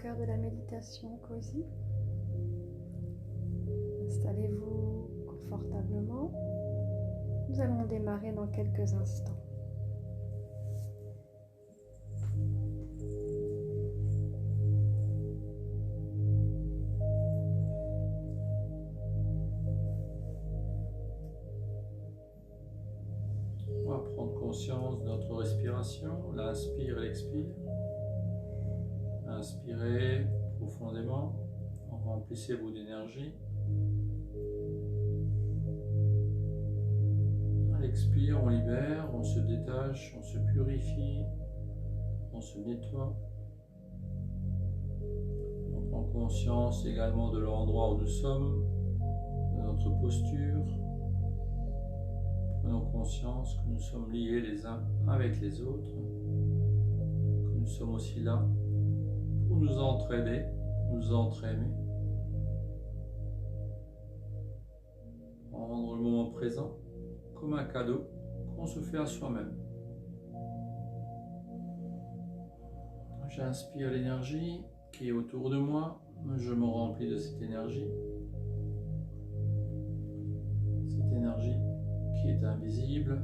cœur de la méditation cosy. Installez-vous confortablement. Nous allons démarrer dans quelques instants. On va prendre conscience de notre respiration, l'inspire et l'expire. Inspirez profondément, remplissez-vous d'énergie. À l'expire, on libère, on se détache, on se purifie, on se nettoie. On prend conscience également de l'endroit où nous sommes, de notre posture. Prenons conscience que nous sommes liés les uns avec les autres, que nous sommes aussi là pour nous entraider, nous entraimer, rendre le moment présent comme un cadeau qu'on se fait à soi-même. J'inspire l'énergie qui est autour de moi, je me remplis de cette énergie. Cette énergie qui est invisible,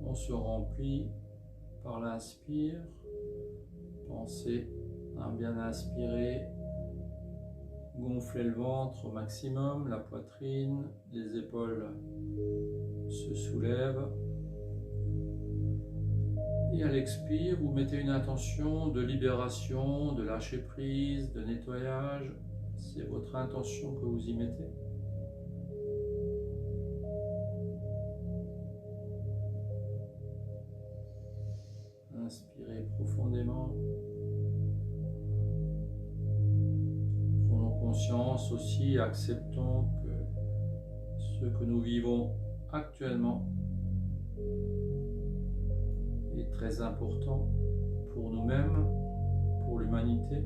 on se remplit par l'inspire. Pensez à bien inspirer, gonfler le ventre au maximum, la poitrine, les épaules se soulèvent. Et à l'expire, vous mettez une intention de libération, de lâcher prise, de nettoyage. C'est votre intention que vous y mettez. Inspirez profondément. Prenons conscience aussi, acceptons que ce que nous vivons actuellement est très important pour nous-mêmes, pour l'humanité.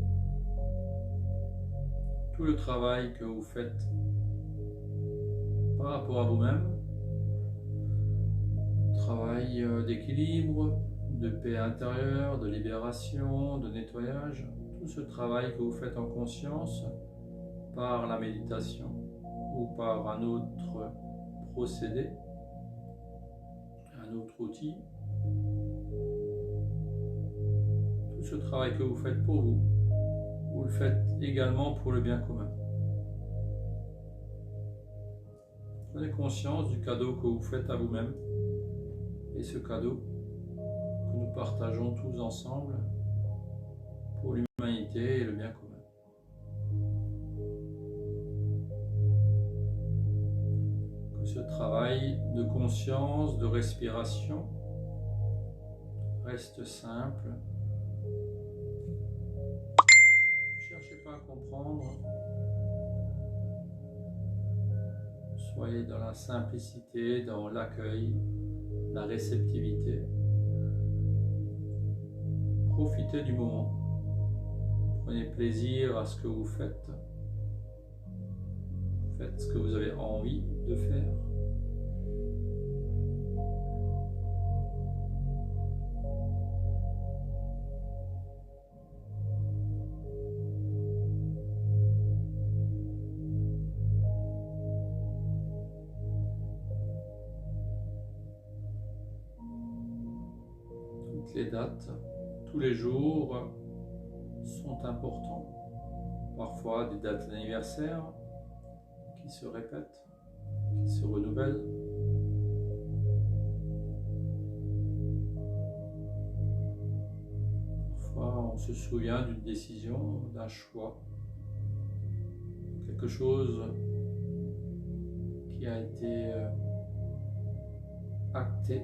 Tout le travail que vous faites par rapport à vous-même, travail d'équilibre, de paix intérieure, de libération, de nettoyage, tout ce travail que vous faites en conscience par la méditation ou par un autre procédé, un autre outil, tout ce travail que vous faites pour vous, vous le faites également pour le bien commun. Prenez conscience du cadeau que vous faites à vous-même et ce cadeau que nous partageons tous ensemble pour l'humanité et le bien commun. Que ce travail de conscience, de respiration reste simple. Ne cherchez pas à comprendre. Soyez dans la simplicité, dans l'accueil, la réceptivité. Profitez du moment. Prenez plaisir à ce que vous faites. Faites ce que vous avez envie de faire. Toutes les dates, tous les jours sont importants. Parfois des dates d'anniversaire qui se répètent, qui se renouvellent. Parfois on se souvient d'une décision, d'un choix, quelque chose qui a été acté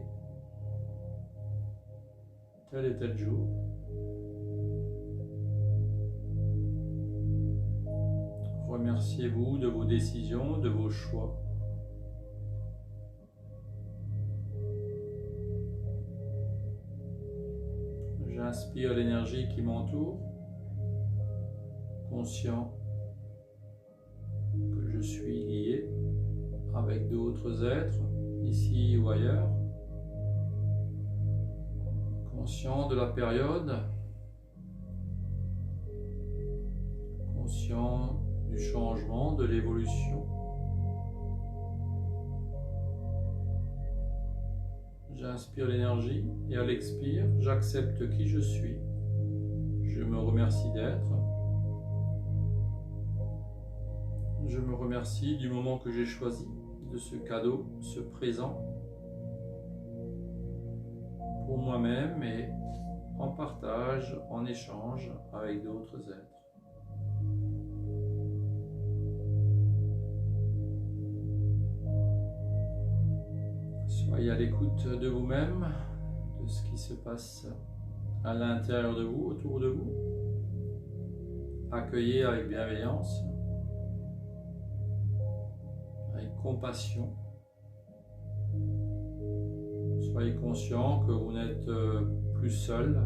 tel et tel jour. Remerciez-vous de vos décisions, de vos choix. J'inspire l'énergie qui m'entoure, conscient que je suis lié avec d'autres êtres, ici ou ailleurs. Conscient de la période conscient du changement, de l'évolution. J'inspire l'énergie et à l'expire, j'accepte qui je suis. Je me remercie d'être. Je me remercie du moment que j'ai choisi, de ce cadeau, ce présent, pour moi-même et en partage, en échange avec d'autres êtres. Soyez à l'écoute de vous-même, de ce qui se passe à l'intérieur de vous, autour de vous. Accueillez avec bienveillance, avec compassion. Soyez conscient que vous n'êtes plus seul,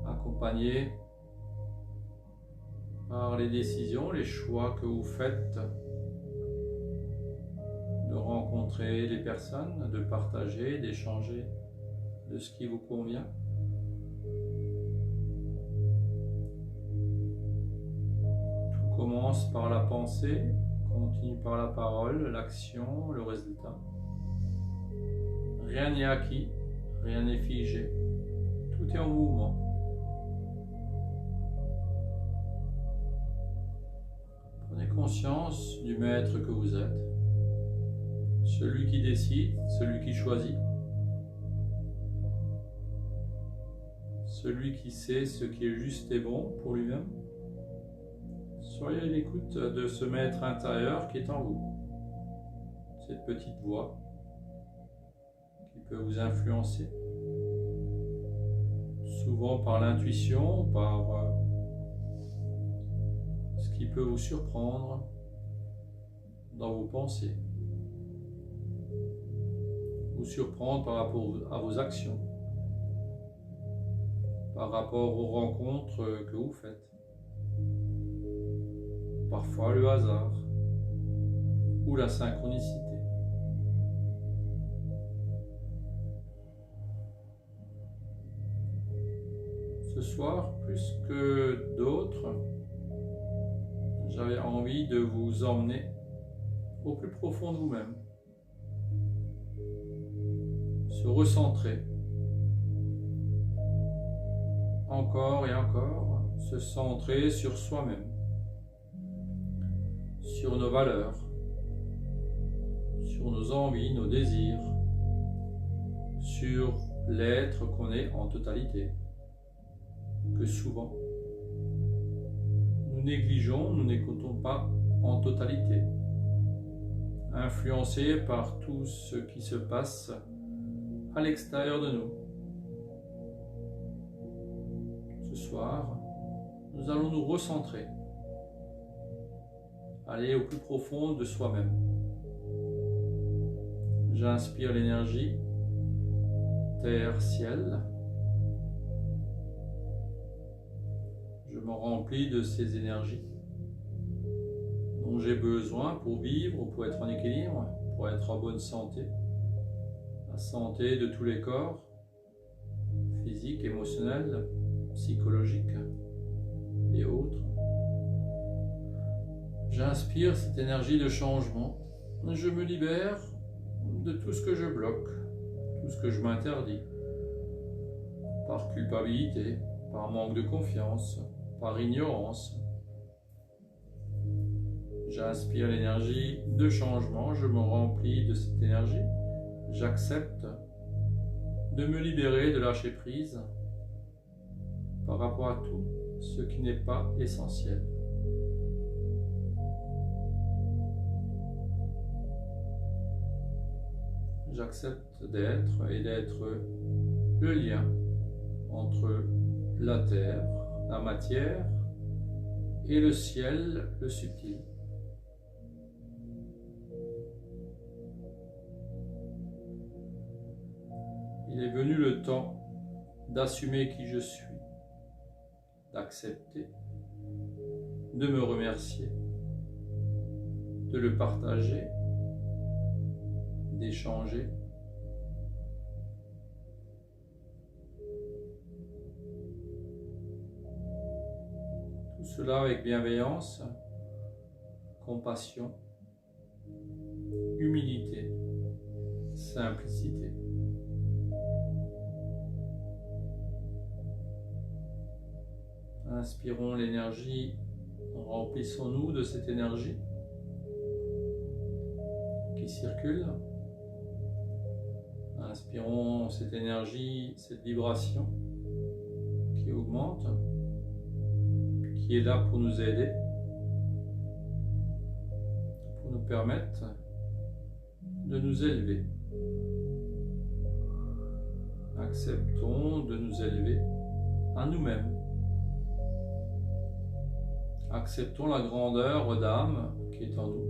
accompagné par les décisions, les choix que vous faites de rencontrer les personnes, de partager, d'échanger de ce qui vous convient. Tout commence par la pensée, continue par la parole, l'action, le résultat. Rien n'est acquis, rien n'est figé, tout est en mouvement. Prenez conscience du maître que vous êtes, celui qui décide, celui qui choisit, celui qui sait ce qui est juste et bon pour lui-même. Soyez à l'écoute de ce maître intérieur qui est en vous, cette petite voix qui peut vous influencer, souvent par l'intuition, par ce qui peut vous surprendre dans vos pensées, vous surprendre par rapport à vos actions, par rapport aux rencontres que vous faites. Parfois le hasard ou la synchronicité. Ce soir, plus que d'autres, j'avais envie de vous emmener au plus profond de vous-même, se recentrer, encore et encore, se centrer sur soi-même, sur nos valeurs, sur nos envies, nos désirs, sur l'être qu'on est en totalité, que souvent nous négligeons, nous n'écoutons pas en totalité, influencés par tout ce qui se passe à l'extérieur de nous. Ce soir, nous allons nous recentrer, aller au plus profond de soi-même. J'inspire l'énergie terre-ciel. Je me remplis de ces énergies dont j'ai besoin pour vivre, pour être en équilibre, pour être en bonne santé. La santé de tous les corps, physique, émotionnel, psychologique et autres. J'inspire cette énergie de changement. Je me libère de tout ce que je bloque, tout ce que je m'interdis, par culpabilité, par manque de confiance, par ignorance. J'inspire l'énergie de changement, je me remplis de cette énergie. J'accepte de me libérer, de lâcher prise par rapport à tout ce qui n'est pas essentiel. J'accepte d'être et d'être le lien entre la terre, la matière, et le ciel, le subtil. Il est venu le temps d'assumer qui je suis, d'accepter, de me remercier, de le partager, d'échanger. cela avec bienveillance, compassion, humilité, simplicité. Inspirons l'énergie, remplissons-nous de cette énergie qui circule. Inspirons cette énergie, cette vibration qui augmente, qui est là pour nous aider, pour nous permettre de nous élever. Acceptons de nous élever à nous-mêmes. Acceptons la grandeur d'âme qui est en nous.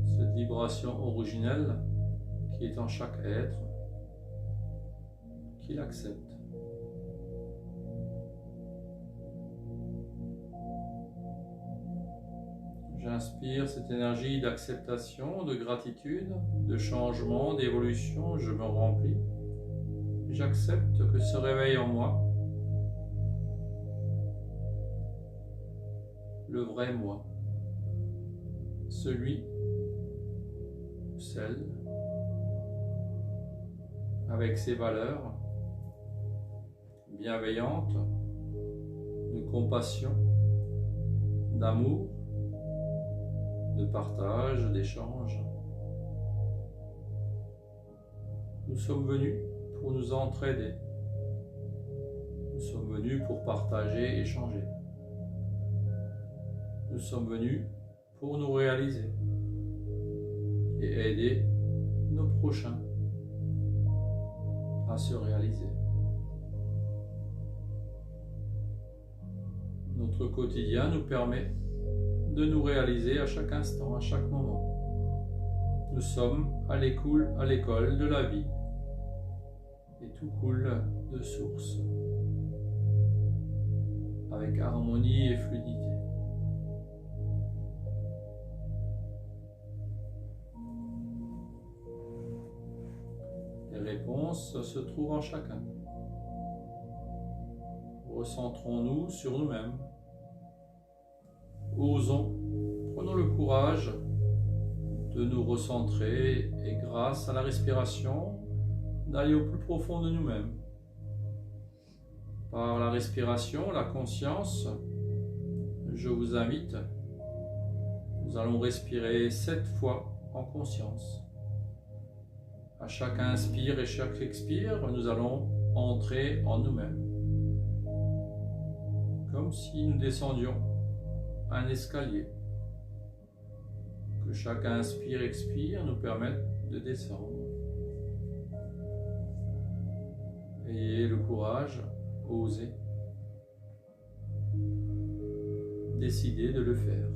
Cette vibration originelle qui est en chaque être, qui l'accepte. J'inspire cette énergie d'acceptation, de gratitude, de changement, d'évolution. Je me remplis. J'accepte que ce réveil en moi, le vrai moi, celui, celle, avec ses valeurs bienveillantes, de compassion, d'amour, de partage, d'échange. Nous sommes venus pour nous entraider. Nous sommes venus pour partager, échanger. Nous sommes venus pour nous réaliser et aider nos prochains à se réaliser. Notre quotidien nous permet de nous réaliser à chaque instant, à chaque moment. Nous sommes à l'école de la vie et tout coule de source avec harmonie et fluidité. Les réponses se trouvent en chacun. Recentrons-nous sur nous-mêmes. Osons, prenons le courage de nous recentrer et grâce à la respiration, d'aller au plus profond de nous-mêmes. Par la respiration, la conscience, je vous invite, nous allons respirer 7 fois en conscience. À chaque inspire et chaque expire, nous allons entrer en nous-mêmes. Comme si nous descendions un escalier. Que chaque inspire, expire nous permette de descendre. Ayez le courage, osez, décidez de le faire.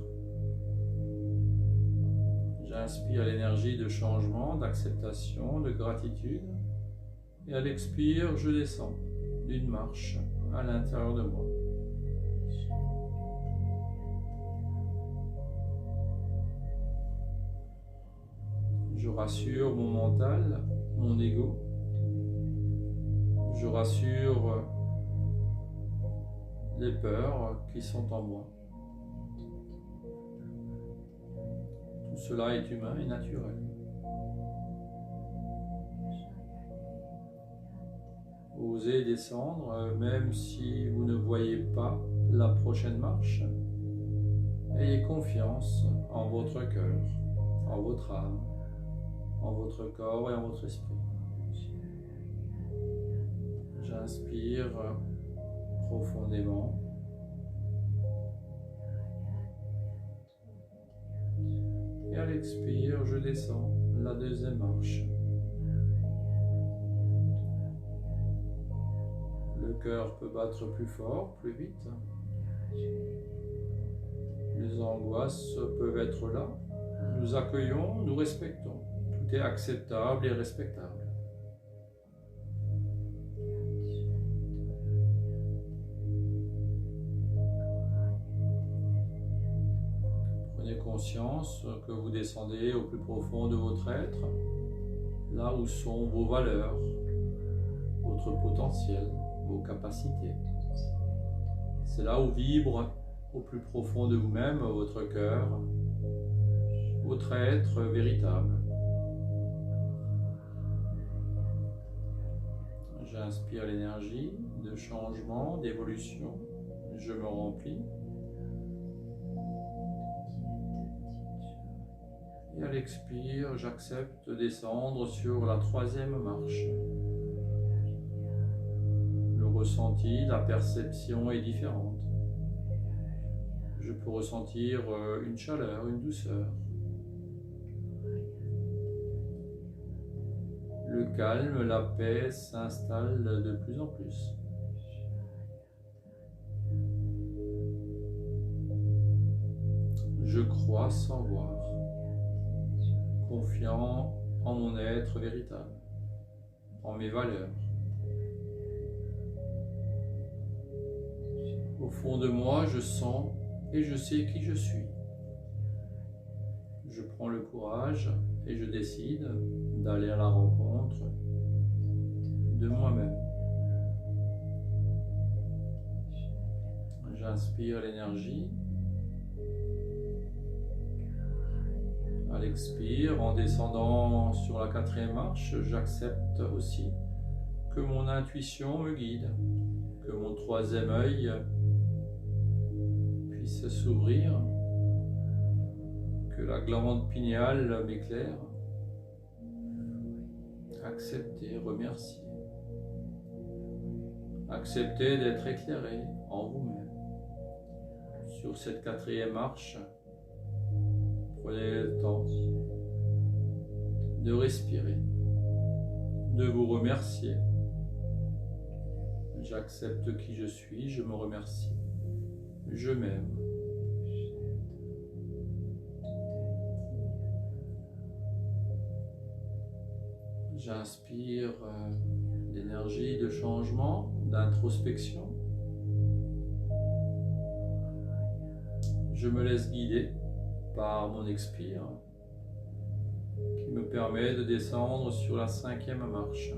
J'inspire l'énergie de changement, d'acceptation, de gratitude et à l'expire, je descends d'une marche à l'intérieur de moi. Je rassure mon mental, mon ego. Je rassure les peurs qui sont en moi. Tout cela est humain et naturel. Osez descendre, même si vous ne voyez pas la prochaine marche. Ayez confiance en votre cœur, en votre âme, en votre corps et en votre esprit. J'inspire profondément. Et à l'expire, je descends la deuxième marche. Le cœur peut battre plus fort, plus vite. Les angoisses peuvent être là. Nous accueillons, nous respectons. Tout est acceptable et respectable. Prenez conscience que vous descendez au plus profond de votre être, là où sont vos valeurs, votre potentiel, vos capacités. C'est là où vibre au plus profond de vous-même votre cœur, votre être véritable. J'inspire l'énergie de changement, d'évolution. Je me remplis. Et à l'expire, j'accepte de descendre sur la 3e marche. Le ressenti, la perception est différente. Je peux ressentir une chaleur, une douceur. Le calme, la paix s'installe de plus en plus. Je crois sans voir, confiant en mon être véritable, en mes valeurs. Au fond de moi, je sens et je sais qui je suis. Je prends le courage et je décide d'aller à la rencontre de moi-même. J'inspire l'énergie. À l'expire, en descendant sur la 4e marche, j'accepte aussi que mon intuition me guide, que mon 3e œil puisse s'ouvrir, que la glande pinéale m'éclaire. Acceptez, remerciez. Acceptez d'être éclairé en vous-même. Sur cette 4e marche, prenez le temps de respirer, de vous remercier. J'accepte qui je suis, je me remercie, je m'aime. J'inspire l'énergie de changement, d'introspection. Je me laisse guider par mon expire qui me permet de descendre sur la 5e marche.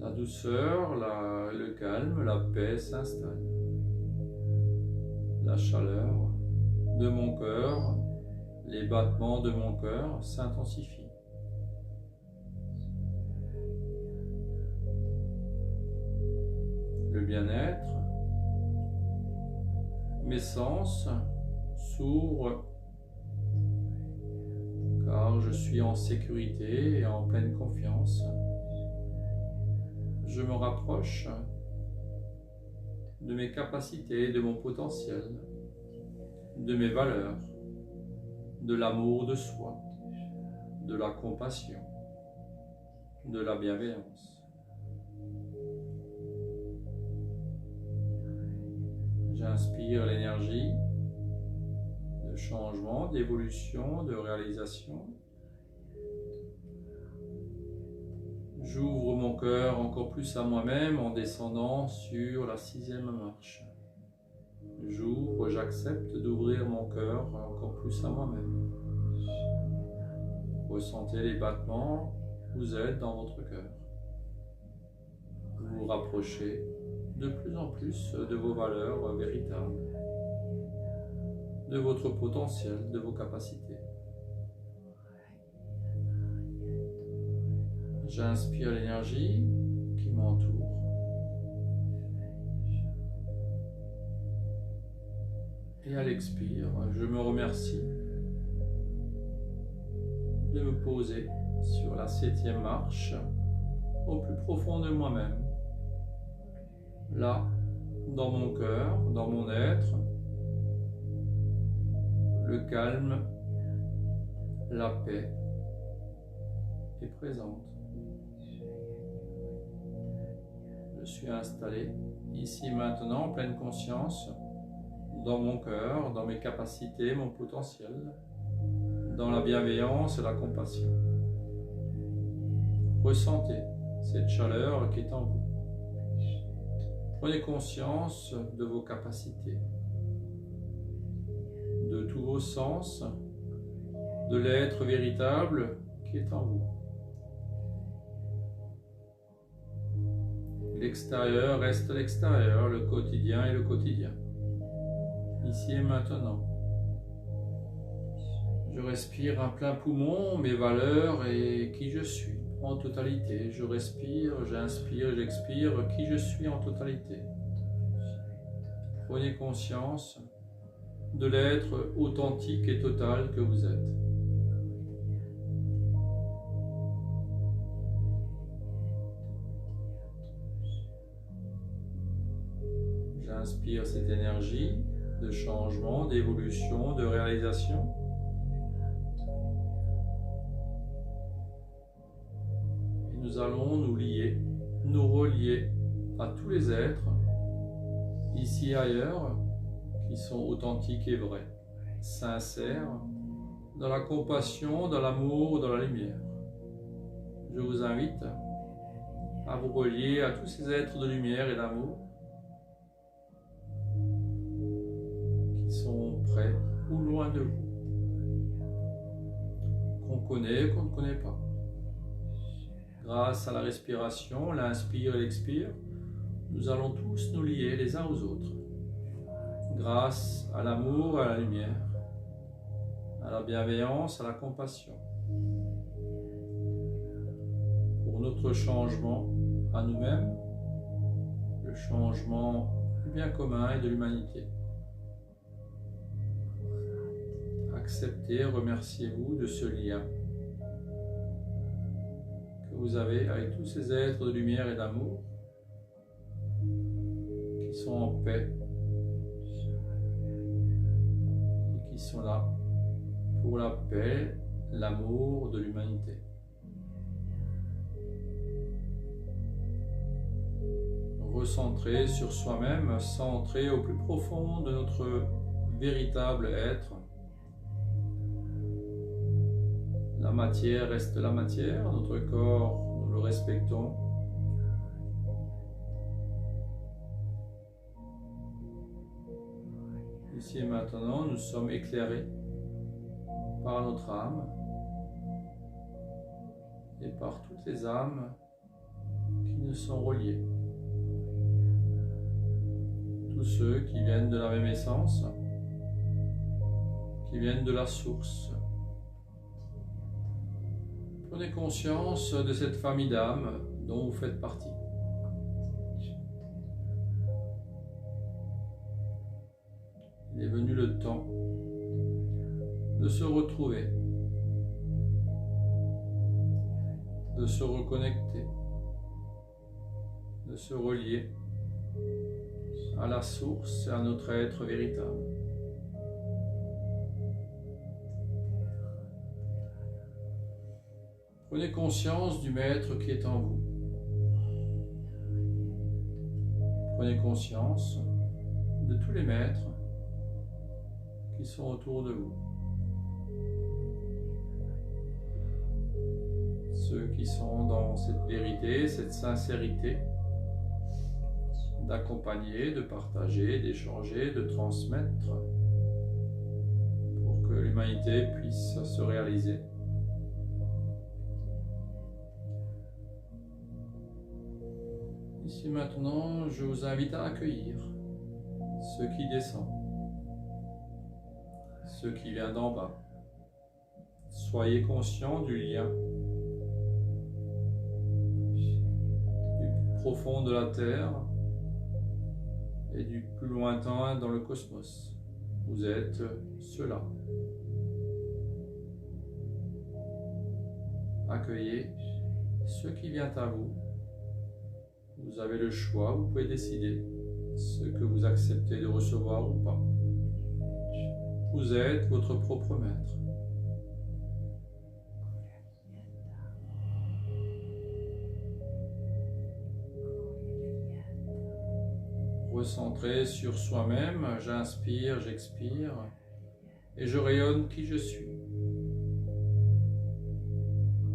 La douceur, le calme, la paix s'installent. La chaleur de mon cœur, les battements de mon cœur s'intensifient. Le bien-être, mes sens s'ouvrent car je suis en sécurité et en pleine confiance. Je me rapproche de mes capacités, de mon potentiel, de mes valeurs, de l'amour de soi, de la compassion, de la bienveillance. J'inspire l'énergie de changement, d'évolution, de réalisation. J'ouvre mon cœur encore plus à moi-même en descendant sur la 6e marche. J'ouvre, j'accepte d'ouvrir mon cœur encore plus à moi-même. Ressentez les battements, vous êtes dans votre cœur. Vous vous rapprochez de plus en plus de vos valeurs véritables, de votre potentiel, de vos capacités. J'inspire l'énergie qui m'entoure. Et à l'expire, je me remercie de me poser sur la 7e marche au plus profond de moi-même. Là, dans mon cœur, dans mon être, le calme, la paix est présente. Je suis installé ici maintenant en pleine conscience dans mon cœur, dans mes capacités, mon potentiel, dans la bienveillance et la compassion. Ressentez cette chaleur qui est en vous. Prenez conscience de vos capacités, de tous vos sens, de l'être véritable qui est en vous. L'extérieur reste l'extérieur, le quotidien est le quotidien. Ici et maintenant. Je respire à plein poumon mes valeurs et qui je suis en totalité. Je respire, j'inspire, j'expire qui je suis en totalité. Prenez conscience de l'être authentique et total que vous êtes. J'inspire cette énergie de changement, d'évolution, de réalisation. Et nous allons nous lier, nous relier à tous les êtres, ici et ailleurs, qui sont authentiques et vrais, sincères, dans la compassion, dans l'amour, dans la lumière. Je vous invite à vous relier à tous ces êtres de lumière et d'amour qui sont près ou loin de vous, qu'on connaît, qu'on ne connaît pas. Grâce à la respiration, l'inspire et l'expire, nous allons tous nous lier les uns aux autres. Grâce à l'amour, à la lumière, à la bienveillance, à la compassion. Pour notre changement à nous-mêmes, le changement du bien commun et de l'humanité. Acceptez, remerciez-vous de ce lien que vous avez avec tous ces êtres de lumière et d'amour qui sont en paix et qui sont là pour la paix, l'amour de l'humanité. Recentrer sur soi-même, centrer au plus profond de notre véritable être. La matière reste la matière, notre corps, nous le respectons. Ici et maintenant, nous sommes éclairés par notre âme et par toutes les âmes qui nous sont reliées. Tous ceux qui viennent de la même essence, qui viennent de la source. Prenez conscience de cette famille d'âmes dont vous faites partie. Il est venu le temps de se retrouver, de se reconnecter, de se relier à la source et à notre être véritable. Prenez conscience du maître qui est en vous. Prenez conscience de tous les maîtres qui sont autour de vous. Ceux qui sont dans cette vérité, cette sincérité, d'accompagner, de partager, d'échanger, de transmettre pour que l'humanité puisse se réaliser. Ici maintenant, je vous invite à accueillir ce qui descend, ce qui vient d'en bas. Soyez conscients du lien du plus profond de la terre et du plus lointain dans le cosmos. Vous êtes cela. Accueillez ce qui vient à vous. Vous avez le choix, vous pouvez décider ce que vous acceptez de recevoir ou pas. Vous êtes votre propre maître. Recentré sur soi-même, j'inspire, j'expire et je rayonne qui je suis.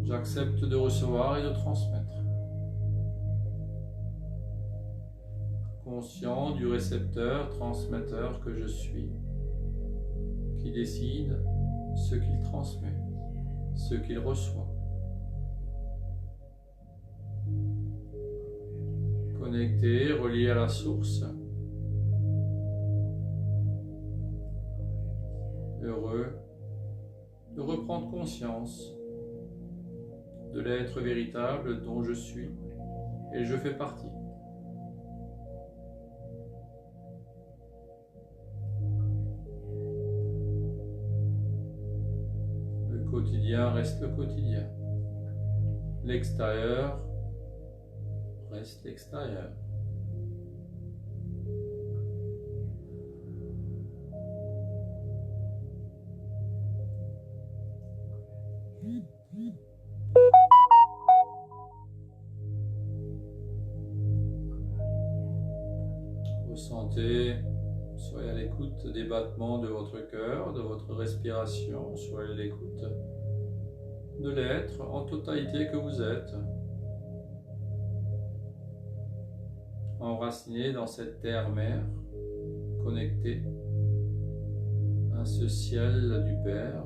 J'accepte de recevoir et de transmettre. Conscient du récepteur, transmetteur que je suis, qui décide ce qu'il transmet, ce qu'il reçoit. connecté, relié à la source, heureux de reprendre conscience de l'être véritable dont je suis et je fais partie. Le quotidien reste le quotidien. L'extérieur reste l'extérieur. Ressentez, soyez à l'écoute des battements de votre cœur, de votre respiration, soyez à l'écoute de l'être en totalité que vous êtes. Enraciné dans cette terre-mère, connecté à ce ciel du Père,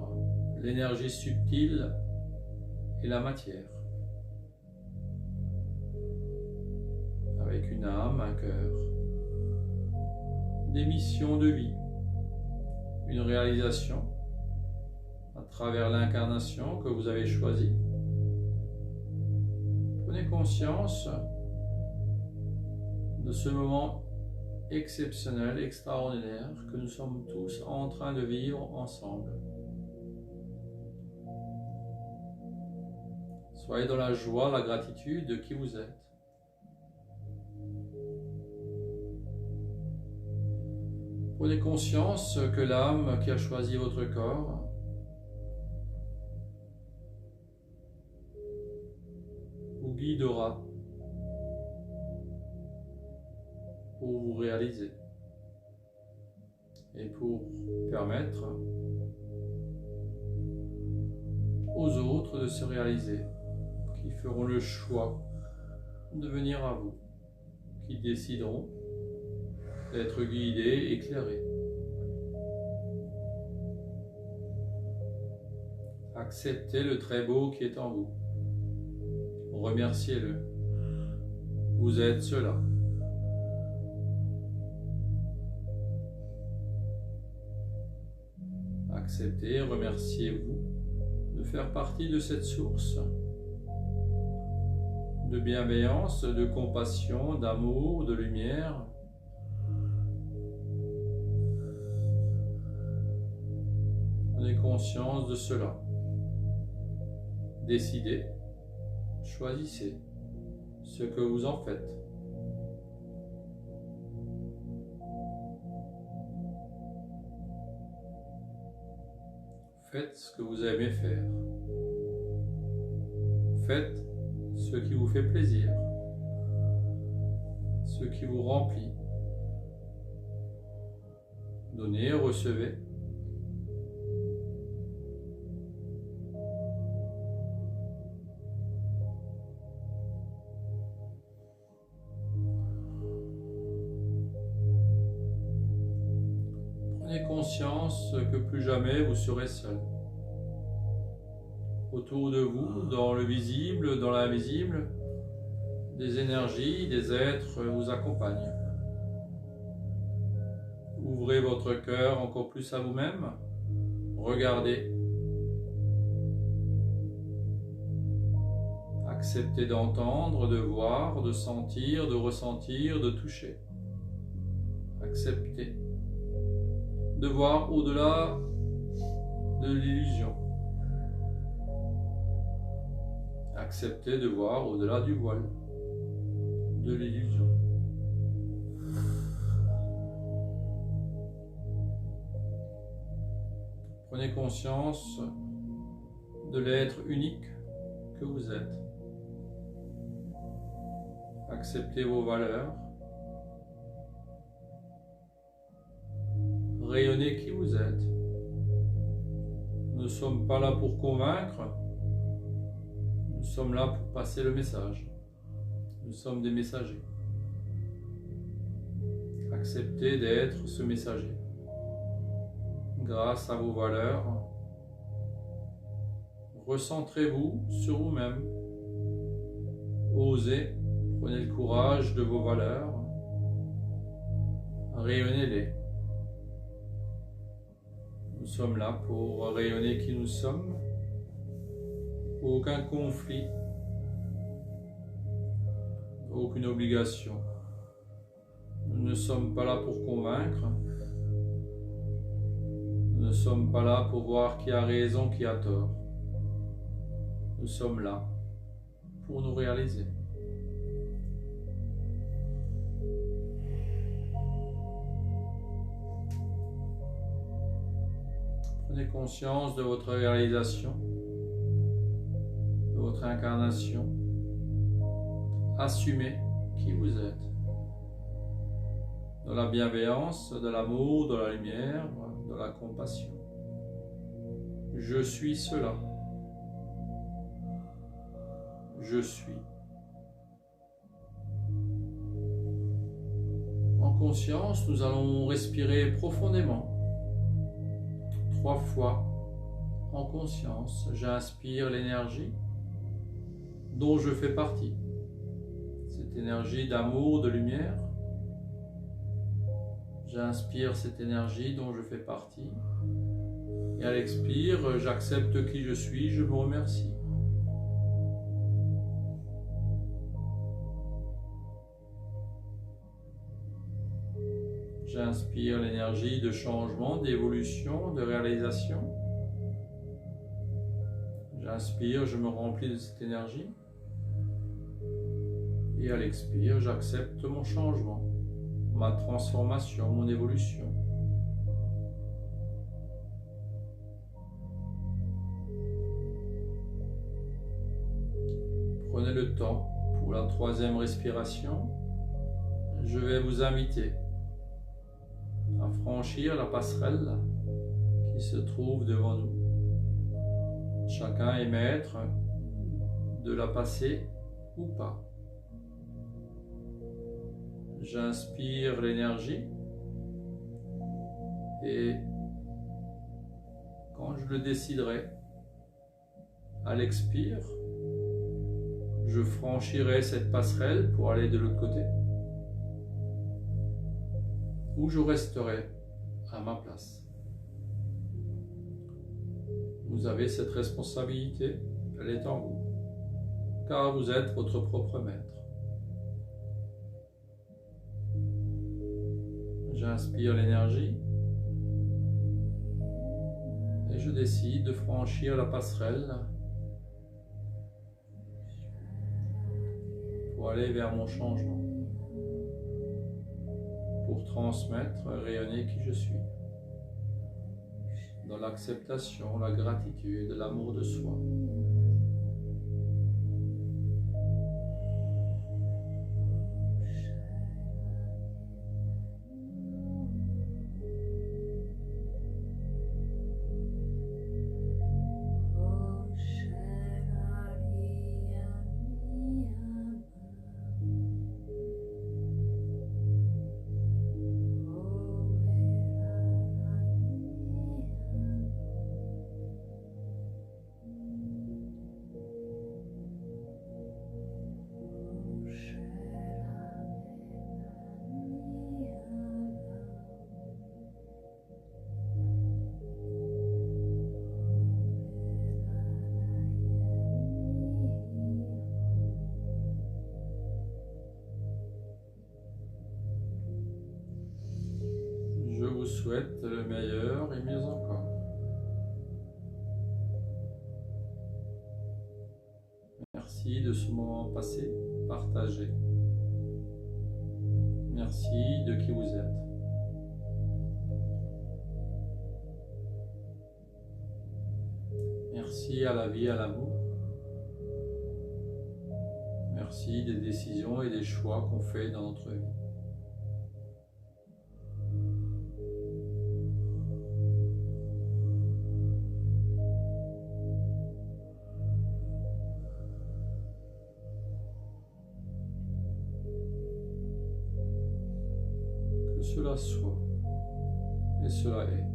l'énergie subtile et la matière. Avec une âme, un cœur, des missions de vie, une réalisation à travers l'incarnation que vous avez choisie. Prenez conscience de ce moment exceptionnel, extraordinaire que nous sommes tous en train de vivre ensemble. Soyez dans la joie, la gratitude de qui vous êtes. Prenez conscience que l'âme qui a choisi votre corps vous guidera pour vous réaliser et pour permettre aux autres de se réaliser, qui feront le choix de venir à vous, qui décideront d'être guidés, éclairés. Acceptez le très beau qui est en vous. Remerciez-le. Vous êtes cela. Acceptez, remerciez-vous de faire partie de cette source de bienveillance, de compassion, d'amour, de lumière. Prenez conscience de cela. Décidez, choisissez ce que vous en faites. Faites ce que vous aimez faire. Faites ce qui vous fait plaisir, ce qui vous remplit. Donnez, recevez. Prenez conscience que plus jamais vous serez seul. Autour de vous, dans le visible, dans l'invisible, des énergies, des êtres vous accompagnent. Ouvrez votre cœur encore plus à vous-même. Regardez. Acceptez d'entendre, de voir, de sentir, de ressentir, de toucher. Acceptez de voir au-delà de l'illusion. Acceptez de voir au-delà du voile, de l'illusion. Prenez conscience de l'être unique que vous êtes. Acceptez vos valeurs. Rayonnez qui vous êtes. Nous ne sommes pas là pour convaincre. Nous sommes là pour passer le message. Nous sommes des messagers. Acceptez d'être ce messager. Grâce à vos valeurs, recentrez-vous sur vous-même. Osez Prenez le courage de vos valeurs, rayonnez-les. Nous sommes là pour rayonner qui nous sommes. Aucun conflit, aucune obligation. Nous ne sommes pas là pour convaincre. Nous ne sommes pas là pour voir qui a raison, qui a tort. Nous sommes là pour nous réaliser. Prenez conscience de votre réalisation, de votre incarnation. Assumez qui vous êtes. De la bienveillance, de l'amour, de la lumière, de la compassion. Je suis cela. Je suis. En conscience, nous allons respirer profondément. 3 fois en conscience, j'inspire l'énergie dont je fais partie. Cette énergie d'amour, de lumière. J'inspire cette énergie dont je fais partie. Et à l'expire, j'accepte qui je suis, je vous remercie. J'inspire l'énergie de changement, d'évolution, de réalisation. J'inspire, je me remplis de cette énergie. Et à l'expire, j'accepte mon changement, ma transformation, mon évolution. Prenez le temps pour la 3e respiration. Je vais vous inviter à franchir la passerelle qui se trouve devant nous. Chacun est maître de la passer ou pas. J'inspire l'énergie et quand je le déciderai, à l'expire, je franchirai cette passerelle pour aller de l'autre côté, où je resterai à ma place. Vous avez cette responsabilité, elle est en vous, car vous êtes votre propre maître. J'inspire l'énergie et je décide de franchir la passerelle pour aller vers mon changement, pour transmettre, rayonner qui je suis, dans l'acceptation, la gratitude, l'amour de soi. Je vous souhaite le meilleur et mieux encore. Merci de ce moment passé, partagé. Merci de qui vous êtes. Merci à la vie, à l'amour. Merci des décisions et des choix qu'on fait dans notre vie. Que cela soit et cela est.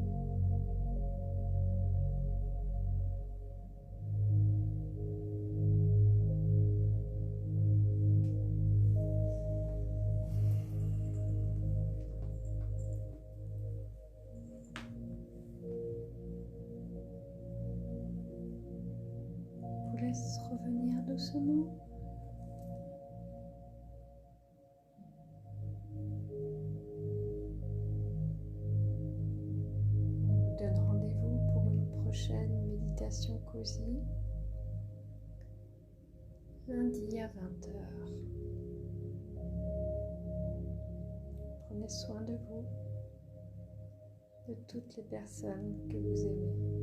doucement. On vous donne rendez-vous pour une prochaine méditation cosy, lundi à 20 h. Prenez soin de vous, de toutes les personnes que vous aimez.